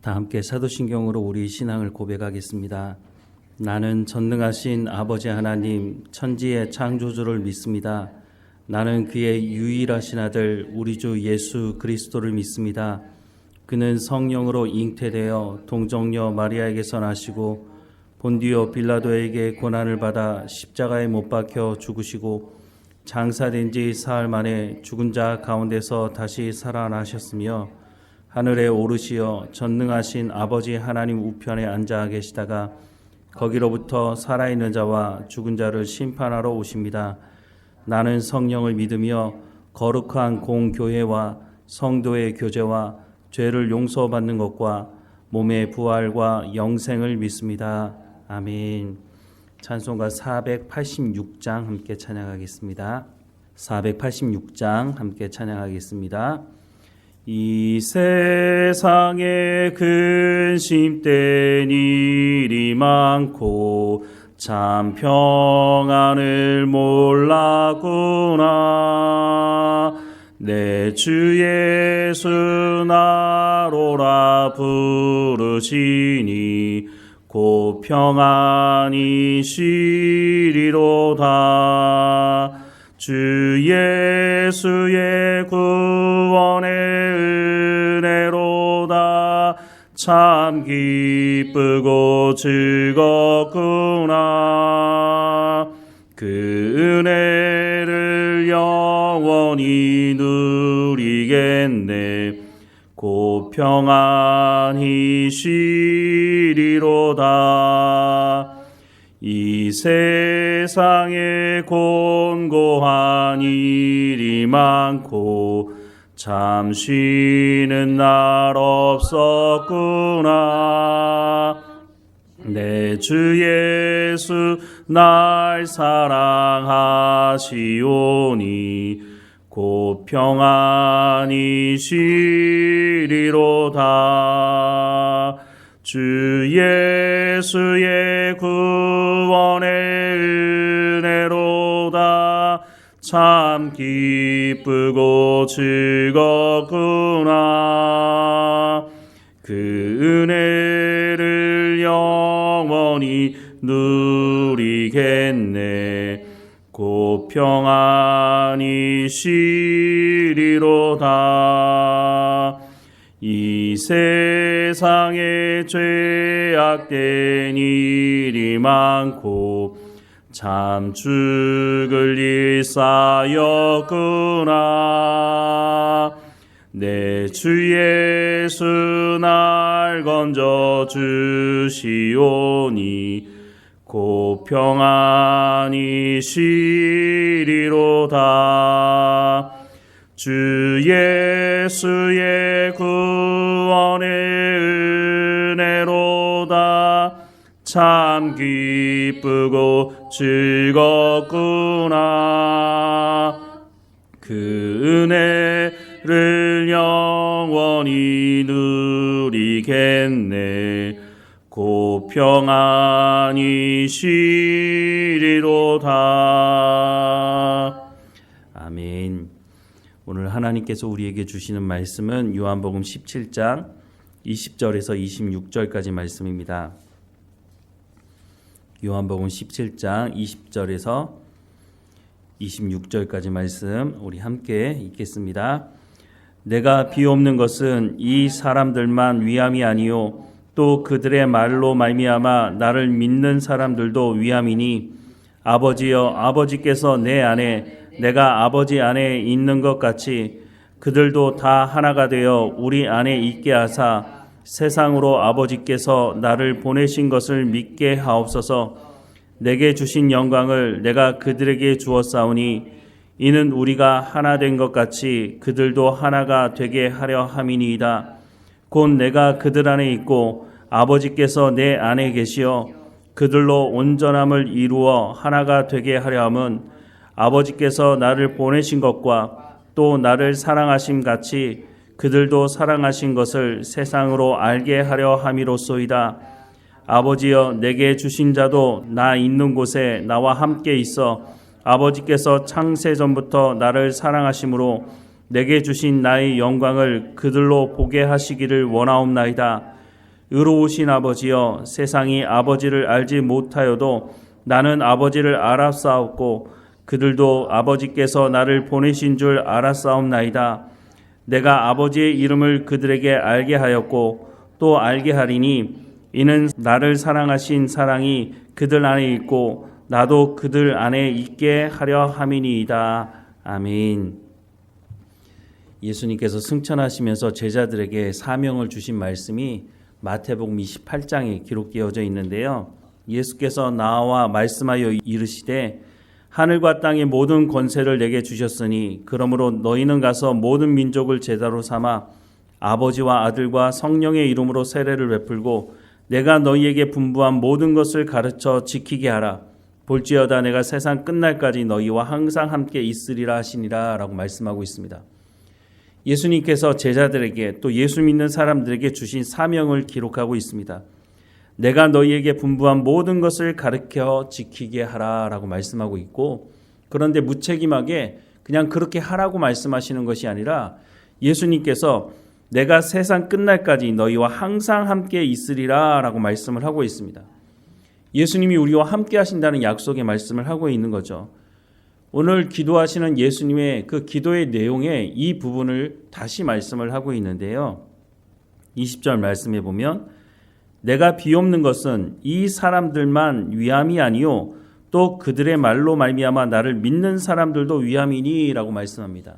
다 함께 사도신경으로 우리 신앙을 고백하겠습니다. 나는 전능하신 아버지 하나님 천지의 창조주를 믿습니다. 나는 그의 유일하신 아들 우리 주 예수 그리스도를 믿습니다. 그는 성령으로 잉태되어 동정녀 마리아에게서 나시고 본디오 빌라도에게 고난을 받아 십자가에 못 박혀 죽으시고 장사된 지 사흘 만에 죽은 자 가운데서 다시 살아나셨으며 하늘에 오르시어 전능하신 아버지 하나님 우편에 앉아 계시다가 거기로부터 살아있는 자와 죽은 자를 심판하러 오십니다. 나는 성령을 믿으며 거룩한 공교회와 성도의 교제와 죄를 용서받는 것과 몸의 부활과 영생을 믿습니다. 아멘. 찬송가 486장 함께 찬양하겠습니다. 486장 함께 찬양하겠습니다. 이 세상에 근심된 일이 많고 참 평안을 몰랐구나. 내 주 예수 나로라 부르시니 곧 평안이 쉬리로다. 주 예수의 구원의 은혜로다. 참 기쁘고 즐겁구나. 그 은혜를 영원히 누리겠네. 곧 평안히 쉬리로다. 이 세상에 곤고한 일이 많고 참 쉬는 날 없었구나. 내 주 예수 날 사랑하시오니 곧 평안히 쉬리로다. 주 예수의 구원의 은혜로다. 참 기쁘고 즐겁구나. 그 은혜를 영원히 누리겠네. 곧 평안히 쉬리로다. 이 세상에 죄악된 일이 많고 참 죽을 일 쌓였구나. 내 주 예수 날 건져 주시오니 곧 평안히 쉬리로다. 주 예수의 구원의 은혜로다. 참 기쁘고 즐겁구나. 그 은혜를 영원히 누리겠네. 곧 평안히 쉬리로다. 아멘. 오늘 하나님께서 우리에게 주시는 말씀은 요한복음 17장 20절에서 26절까지 말씀입니다. 요한복음 17장 20절에서 26절까지 말씀 우리 함께 읽겠습니다. 내가 비옵는 것은 이 사람들만 위함이 아니요 또 그들의 말로 말미암아 나를 믿는 사람들도 위함이니 아버지여 아버지께서 내 안에 내가 아버지 안에 있는 것 같이 그들도 다 하나가 되어 우리 안에 있게 하사 세상으로 아버지께서 나를 보내신 것을 믿게 하옵소서. 내게 주신 영광을 내가 그들에게 주었사오니 이는 우리가 하나 된 것 같이 그들도 하나가 되게 하려 함이니이다. 곧 내가 그들 안에 있고 아버지께서 내 안에 계시어 그들로 온전함을 이루어 하나가 되게 하려 함은 아버지께서 나를 보내신 것과 또 나를 사랑하심 같이 그들도 사랑하신 것을 세상으로 알게 하려 함이로소이다. 아버지여 내게 주신 자도 나 있는 곳에 나와 함께 있어 아버지께서 창세전부터 나를 사랑하심으로 내게 주신 나의 영광을 그들로 보게 하시기를 원하옵나이다. 의로우신 아버지여, 세상이 아버지를 알지 못하여도 나는 아버지를 알았사옵고 그들도 아버지께서 나를 보내신 줄 알았사옵나이다. 내가 아버지의 이름을 그들에게 알게 하였고 또 알게 하리니 이는 나를 사랑하신 사랑이 그들 안에 있고 나도 그들 안에 있게 하려 함이니이다. 아멘. 예수님께서 승천하시면서 제자들에게 사명을 주신 말씀이 마태복음 28장에 기록되어져 있는데요. 예수께서 나와 말씀하여 이르시되 하늘과 땅의 모든 권세를 내게 주셨으니 그러므로 너희는 가서 모든 민족을 제자로 삼아 아버지와 아들과 성령의 이름으로 세례를 베풀고 내가 너희에게 분부한 모든 것을 가르쳐 지키게 하라. 볼지어다 내가 세상 끝날까지 너희와 항상 함께 있으리라 하시니라 라고 말씀하고 있습니다. 예수님께서 제자들에게 또 예수 믿는 사람들에게 주신 사명을 기록하고 있습니다. 내가 너희에게 분부한 모든 것을 가르쳐 지키게 하라 라고 말씀하고 있고, 그런데 무책임하게 그냥 그렇게 하라고 말씀하시는 것이 아니라 예수님께서 내가 세상 끝날까지 너희와 항상 함께 있으리라 라고 말씀을 하고 있습니다. 예수님이 우리와 함께 하신다는 약속의 말씀을 하고 있는 거죠. 오늘 기도하시는 예수님의 그 기도의 내용에 이 부분을 다시 말씀을 하고 있는데요. 20절 말씀해 보면 내가 비옵는 것은 이 사람들만 위함이 아니요 또 그들의 말로 말미암아 나를 믿는 사람들도 위함이니 라고 말씀합니다.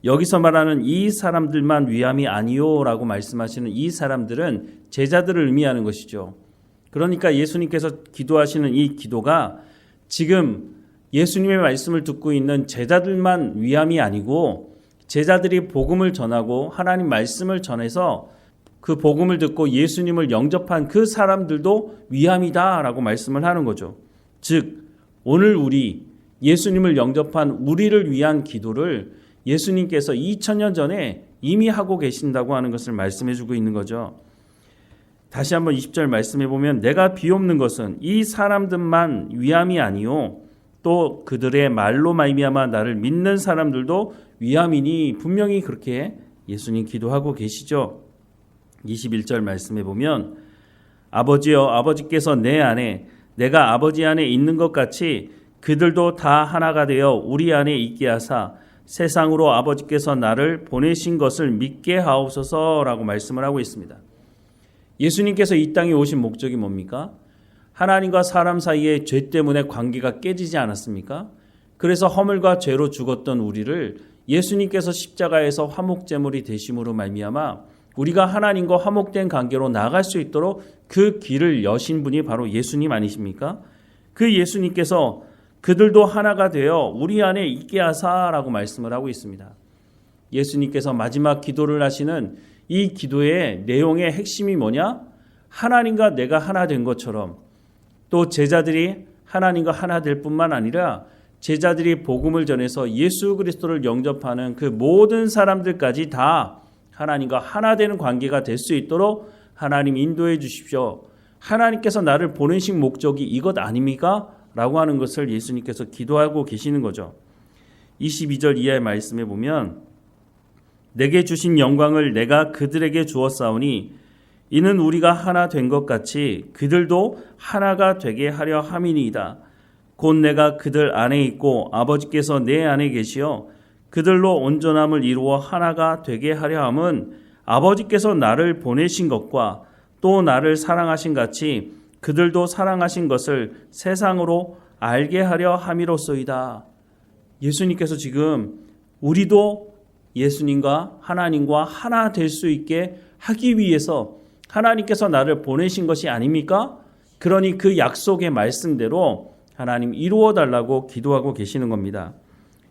여기서 말하는 이 사람들만 위함이 아니요 라고 말씀하시는 이 사람들은 제자들을 의미하는 것이죠. 그러니까 예수님께서 기도하시는 이 기도가 지금 예수님의 말씀을 듣고 있는 제자들만 위함이 아니고 제자들이 복음을 전하고 하나님 말씀을 전해서 그 복음을 듣고 예수님을 영접한 그 사람들도 위함이다 라고 말씀을 하는 거죠. 즉 오늘 우리 예수님을 영접한 우리를 위한 기도를 예수님께서 2000년 전에 이미 하고 계신다고 하는 것을 말씀해 주고 있는 거죠. 다시 한번 20절 말씀해 보면 내가 비옵는 것은 이 사람들만 위함이 아니요 또 그들의 말로 말미암아 나를 믿는 사람들도 위함이니 분명히 그렇게 예수님 기도하고 계시죠. 21절 말씀해 보면 아버지여 아버지께서 내 안에 내가 아버지 안에 있는 것 같이 그들도 다 하나가 되어 우리 안에 있게 하사 세상으로 아버지께서 나를 보내신 것을 믿게 하옵소서라고 말씀을 하고 있습니다. 예수님께서 이 땅에 오신 목적이 뭡니까? 하나님과 사람 사이의 죄 때문에 관계가 깨지지 않았습니까? 그래서 허물과 죄로 죽었던 우리를 예수님께서 십자가에서 화목제물이 되심으로 말미암아 우리가 하나님과 화목된 관계로 나아갈 수 있도록 그 길을 여신 분이 바로 예수님 아니십니까? 그 예수님께서 그들도 하나가 되어 우리 안에 있게 하사라고 말씀을 하고 있습니다. 예수님께서 마지막 기도를 하시는 이 기도의 내용의 핵심이 뭐냐? 하나님과 내가 하나 된 것처럼 또 제자들이 하나님과 하나 될 뿐만 아니라 제자들이 복음을 전해서 예수 그리스도를 영접하는 그 모든 사람들까지 다 하나님과 하나 되는 관계가 될 수 있도록 하나님 인도해 주십시오. 하나님께서 나를 보내신 목적이 이것 아닙니까? 라고 하는 것을 예수님께서 기도하고 계시는 거죠. 22절 이하의 말씀에 보면 내게 주신 영광을 내가 그들에게 주었사오니 이는 우리가 하나 된 것 같이 그들도 하나가 되게 하려 함이니이다. 곧 내가 그들 안에 있고 아버지께서 내 안에 계시어 그들로 온전함을 이루어 하나가 되게 하려 함은 아버지께서 나를 보내신 것과 또 나를 사랑하신 같이 그들도 사랑하신 것을 세상으로 알게 하려 함이로소이다. 예수님께서 지금 우리도 예수님과 하나님과 하나 될 수 있게 하기 위해서 하나님께서 나를 보내신 것이 아닙니까? 그러니 그 약속의 말씀대로 하나님 이루어 달라고 기도하고 계시는 겁니다.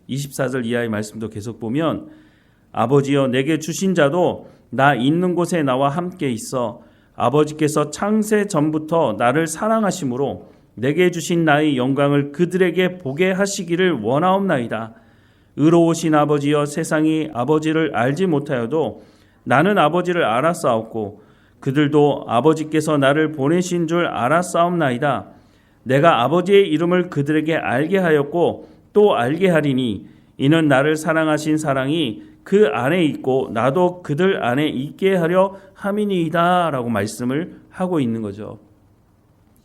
24절 이하의 말씀도 계속 보면 아버지여 내게 주신 자도 나 있는 곳에 나와 함께 있어 아버지께서 창세 전부터 나를 사랑하심으로 내게 주신 나의 영광을 그들에게 보게 하시기를 원하옵나이다. 의로우신 아버지여 세상이 아버지를 알지 못하여도 나는 아버지를 알았사옵고 그들도 아버지께서 나를 보내신 줄 알았사옵나이다. 내가 아버지의 이름을 그들에게 알게 하였고 또 알게 하리니 이는 나를 사랑하신 사랑이 그 안에 있고 나도 그들 안에 있게 하려 함이니이다 라고 말씀을 하고 있는 거죠.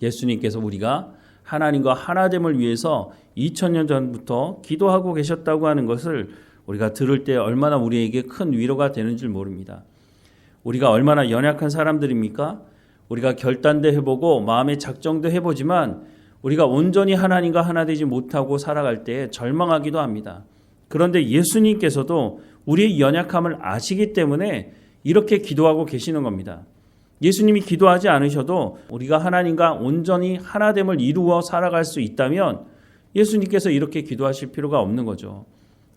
예수님께서 우리가 하나님과 하나됨을 위해서 2000년 전부터 기도하고 계셨다고 하는 것을 우리가 들을 때 얼마나 우리에게 큰 위로가 되는 줄 모릅니다. 우리가 얼마나 연약한 사람들입니까? 우리가 결단도 해보고 마음의 작정도 해보지만 우리가 온전히 하나님과 하나 되지 못하고 살아갈 때 절망하기도 합니다. 그런데 예수님께서도 우리의 연약함을 아시기 때문에 이렇게 기도하고 계시는 겁니다. 예수님이 기도하지 않으셔도 우리가 하나님과 온전히 하나됨을 이루어 살아갈 수 있다면 예수님께서 이렇게 기도하실 필요가 없는 거죠.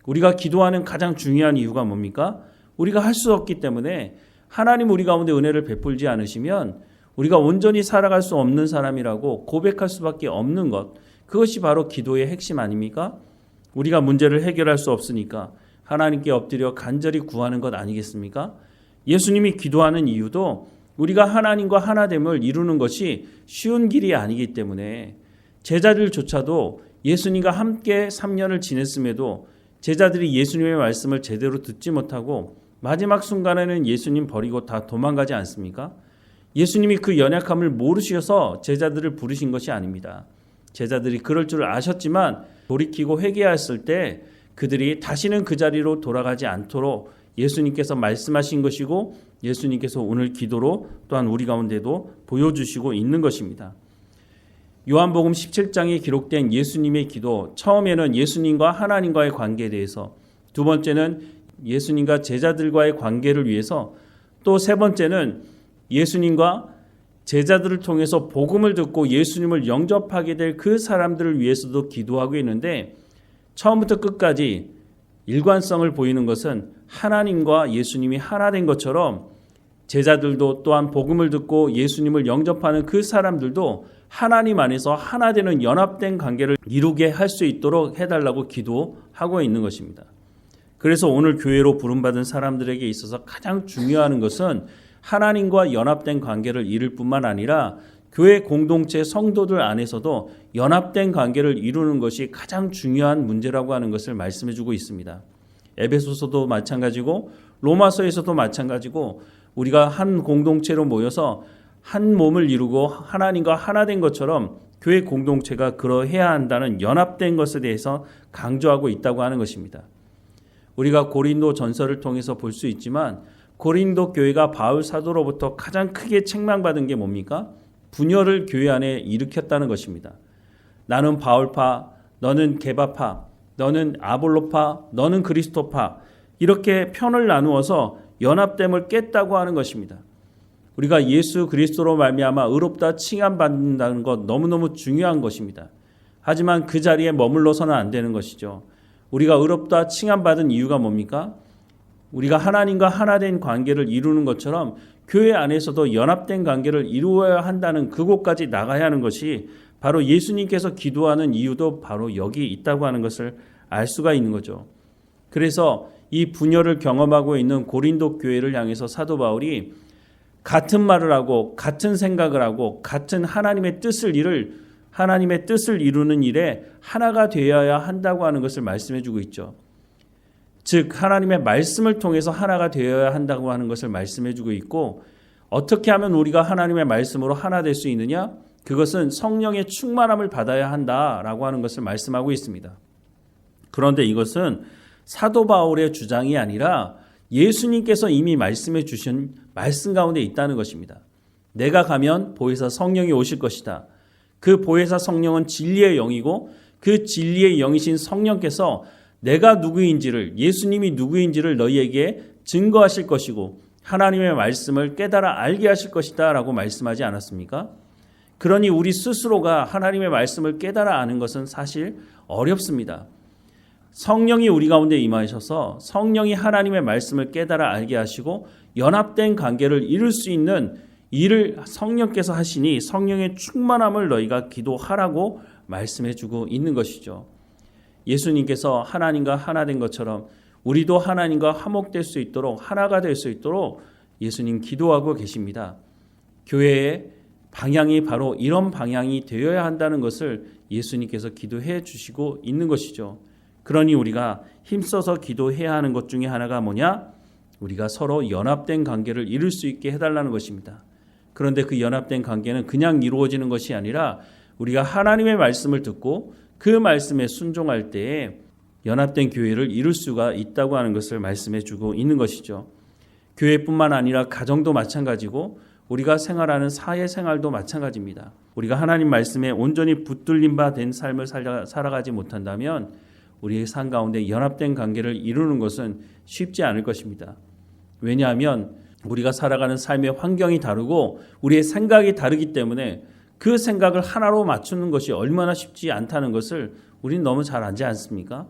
우리가 기도하는 가장 중요한 이유가 뭡니까? 우리가 할 수 없기 때문에 하나님 우리 가운데 은혜를 베풀지 않으시면 우리가 온전히 살아갈 수 없는 사람이라고 고백할 수밖에 없는 것, 그것이 바로 기도의 핵심 아닙니까? 우리가 문제를 해결할 수 없으니까 하나님께 엎드려 간절히 구하는 것 아니겠습니까? 예수님이 기도하는 이유도 우리가 하나님과 하나됨을 이루는 것이 쉬운 길이 아니기 때문에 제자들조차도 예수님과 함께 3년을 지냈음에도 제자들이 예수님의 말씀을 제대로 듣지 못하고 마지막 순간에는 예수님 버리고 다 도망가지 않습니까? 예수님이 그 연약함을 모르셔서 제자들을 부르신 것이 아닙니다. 제자들이 그럴 줄 아셨지만 돌이키고 회개했을 때 그들이 다시는 그 자리로 돌아가지 않도록 예수님께서 말씀하신 것이고 예수님께서 오늘 기도로 또한 우리 가운데도 보여주시고 있는 것입니다. 요한복음 17장에 기록된 예수님의 기도, 처음에는 예수님과 하나님과의 관계에 대해서, 두 번째는 예수님과 제자들과의 관계를 위해서, 또 세 번째는 예수님과 제자들을 통해서 복음을 듣고 예수님을 영접하게 될 그 사람들을 위해서도 기도하고 있는데 처음부터 끝까지 일관성을 보이는 것은 하나님과 예수님이 하나 된 것처럼 제자들도 또한 복음을 듣고 예수님을 영접하는 그 사람들도 하나님 안에서 하나 되는 연합된 관계를 이루게 할 수 있도록 해달라고 기도하고 있는 것입니다. 그래서 오늘 교회로 부름받은 사람들에게 있어서 가장 중요한 것은 하나님과 연합된 관계를 이룰 뿐만 아니라 교회 공동체 성도들 안에서도 연합된 관계를 이루는 것이 가장 중요한 문제라고 하는 것을 말씀해 주고 있습니다. 에베소서도 마찬가지고 로마서에서도 마찬가지고 우리가 한 공동체로 모여서 한 몸을 이루고 하나님과 하나 된 것처럼 교회 공동체가 그러해야 한다는 연합된 것에 대해서 강조하고 있다고 하는 것입니다. 우리가 고린도 전서를 통해서 볼 수 있지만 고린도 교회가 바울 사도로부터 가장 크게 책망받은 게 뭡니까? 분열을 교회 안에 일으켰다는 것입니다. 나는 바울파, 너는 게바파, 너는 아볼로파, 너는 그리스도파, 이렇게 편을 나누어서 연합됨을 깼다고 하는 것입니다. 우리가 예수 그리스도로 말미암아 의롭다 칭함받는다는 것 너무너무 중요한 것입니다. 하지만 그 자리에 머물러서는 안 되는 것이죠. 우리가 의롭다 칭함받은 이유가 뭡니까? 우리가 하나님과 하나 된 관계를 이루는 것처럼 교회 안에서도 연합된 관계를 이루어야 한다는 그곳까지 나가야 하는 것이 바로 예수님께서 기도하는 이유도 바로 여기 있다고 하는 것을 알 수가 있는 거죠. 그래서 이 분열을 경험하고 있는 고린도 교회를 향해서 사도 바울이 같은 말을 하고 같은 생각을 하고 같은 하나님의 뜻을 이루는 일에 하나가 되어야 한다고 하는 것을 말씀해 주고 있죠. 즉 하나님의 말씀을 통해서 하나가 되어야 한다고 하는 것을 말씀해 주고 있고, 어떻게 하면 우리가 하나님의 말씀으로 하나 될 수 있느냐? 그것은 성령의 충만함을 받아야 한다라고 하는 것을 말씀하고 있습니다. 그런데 이것은 사도 바울의 주장이 아니라 예수님께서 이미 말씀해 주신 말씀 가운데 있다는 것입니다. 내가 가면 보혜사 성령이 오실 것이다. 그 보혜사 성령은 진리의 영이고 그 진리의 영이신 성령께서 내가 누구인지를, 예수님이 누구인지를 너희에게 증거하실 것이고 하나님의 말씀을 깨달아 알게 하실 것이다 라고 말씀하지 않았습니까? 그러니 우리 스스로가 하나님의 말씀을 깨달아 아는 것은 사실 어렵습니다. 성령이 우리 가운데 임하셔서 성령이 하나님의 말씀을 깨달아 알게 하시고 연합된 관계를 이룰 수 있는 일을 성령께서 하시니 성령의 충만함을 너희가 기도하라고 말씀해 주고 있는 것이죠. 예수님께서 하나님과 하나 된 것처럼 우리도 하나님과 화목될 수 있도록, 하나가 될 수 있도록 예수님 기도하고 계십니다. 교회의 방향이 바로 이런 방향이 되어야 한다는 것을 예수님께서 기도해 주시고 있는 것이죠. 그러니 우리가 힘써서 기도해야 하는 것 중에 하나가 뭐냐? 우리가 서로 연합된 관계를 이룰 수 있게 해달라는 것입니다. 그런데 그 연합된 관계는 그냥 이루어지는 것이 아니라 우리가 하나님의 말씀을 듣고 그 말씀에 순종할 때에 연합된 교회를 이룰 수가 있다고 하는 것을 말씀해 주고 있는 것이죠. 교회뿐만 아니라 가정도 마찬가지고 우리가 생활하는 사회생활도 마찬가지입니다. 우리가 하나님 말씀에 온전히 붙들린 바 된 삶을 살아가지 못한다면 우리의 삶 가운데 연합된 관계를 이루는 것은 쉽지 않을 것입니다. 왜냐하면 우리가 살아가는 삶의 환경이 다르고 우리의 생각이 다르기 때문에 그 생각을 하나로 맞추는 것이 얼마나 쉽지 않다는 것을 우리는 너무 잘 알지 않습니까?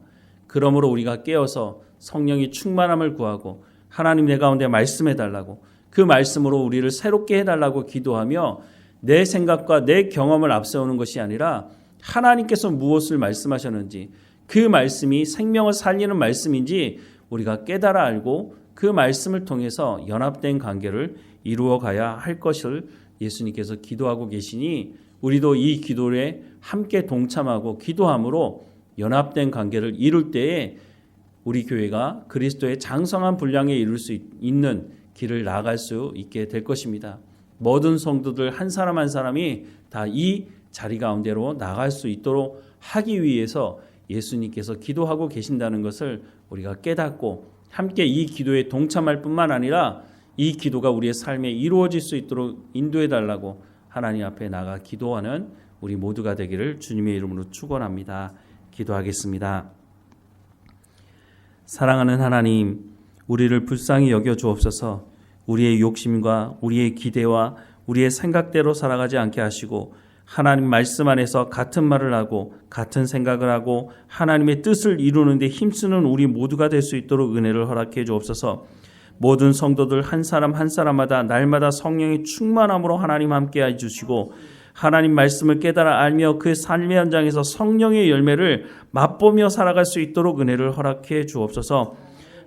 그러므로 우리가 깨어서 성령이 충만함을 구하고 하나님 내 가운데 말씀해 달라고 그 말씀으로 우리를 새롭게 해달라고 기도하며 내 생각과 내 경험을 앞세우는 것이 아니라 하나님께서 무엇을 말씀하셨는지 그 말씀이 생명을 살리는 말씀인지 우리가 깨달아 알고 그 말씀을 통해서 연합된 관계를 이루어 가야 할 것을 예수님께서 기도하고 계시니 우리도 이 기도에 함께 동참하고 기도함으로 연합된 관계를 이룰 때에 우리 교회가 그리스도의 장성한 분량에 이룰 수 있는 길을 나아갈 수 있게 될 것입니다. 모든 성도들 한 사람 한 사람이 다 이 자리 가운데로 나갈 수 있도록 하기 위해서 예수님께서 기도하고 계신다는 것을 우리가 깨닫고 함께 이 기도에 동참할 뿐만 아니라 이 기도가 우리의 삶에 이루어질 수 있도록 인도해 달라고 하나님 앞에 나가 기도하는 우리 모두가 되기를 주님의 이름으로 축원합니다. 기도하겠습니다. 사랑하는 하나님, 우리를 불쌍히 여겨 주옵소서. 우리의 욕심과 우리의 기대와 우리의 생각대로 살아가지 않게 하시고 하나님 말씀 안에서 같은 말을 하고 같은 생각을 하고 하나님의 뜻을 이루는 데 힘쓰는 우리 모두가 될 수 있도록 은혜를 허락해 주옵소서. 모든 성도들 한 사람 한 사람마다 날마다 성령의 충만함으로 하나님 함께 해주시고 하나님 말씀을 깨달아 알며 그 삶의 현장에서 성령의 열매를 맛보며 살아갈 수 있도록 은혜를 허락해 주옵소서.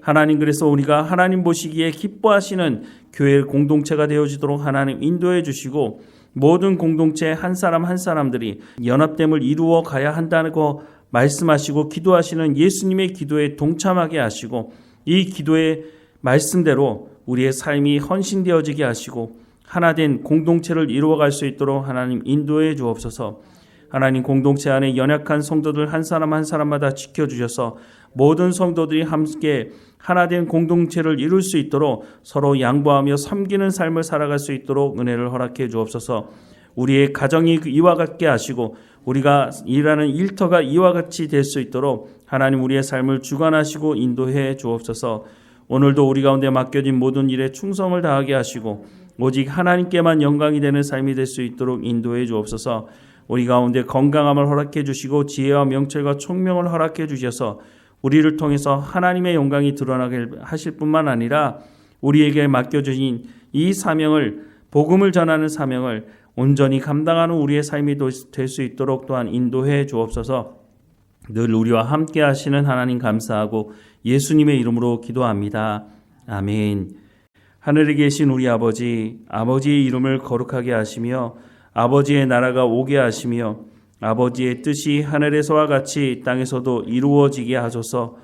하나님, 그래서 우리가 하나님 보시기에 기뻐하시는 교회 공동체가 되어지도록 하나님 인도해 주시고 모든 공동체 한 사람 한 사람들이 연합됨을 이루어 가야 한다는 거 말씀하시고 기도하시는 예수님의 기도에 동참하게 하시고 이 기도의 말씀대로 우리의 삶이 헌신되어지게 하시고 하나된 공동체를 이루어갈 수 있도록 하나님 인도해 주옵소서. 하나님, 공동체 안에 연약한 성도들 한 사람 한 사람마다 지켜주셔서 모든 성도들이 함께 하나된 공동체를 이룰 수 있도록 서로 양보하며 섬기는 삶을 살아갈 수 있도록 은혜를 허락해 주옵소서. 우리의 가정이 이와 같게 하시고 우리가 일하는 일터가 이와 같이 될 수 있도록 하나님 우리의 삶을 주관하시고 인도해 주옵소서. 오늘도 우리 가운데 맡겨진 모든 일에 충성을 다하게 하시고 오직 하나님께만 영광이 되는 삶이 될 수 있도록 인도해 주옵소서. 우리 가운데 건강함을 허락해 주시고 지혜와 명철과 총명을 허락해 주셔서 우리를 통해서 하나님의 영광이 드러나게 하실 뿐만 아니라 우리에게 맡겨주신 이 사명을, 복음을 전하는 사명을 온전히 감당하는 우리의 삶이 될 수 있도록 또한 인도해 주옵소서. 늘 우리와 함께 하시는 하나님 감사하고 예수님의 이름으로 기도합니다. 아멘. 하늘에 계신 우리 아버지, 아버지의 이름을 거룩하게 하시며 아버지의 나라가 오게 하시며 아버지의 뜻이 하늘에서와 같이 땅에서도 이루어지게 하소서.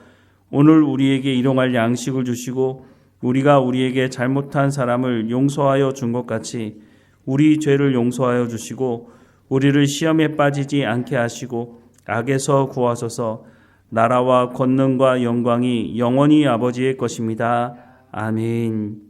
오늘 우리에게 일용할 양식을 주시고 우리가 우리에게 잘못한 사람을 용서하여 준 것 같이 우리 죄를 용서하여 주시고 우리를 시험에 빠지지 않게 하시고 악에서 구하소서. 나라와 권능과 영광이 영원히 아버지의 것입니다. 아멘.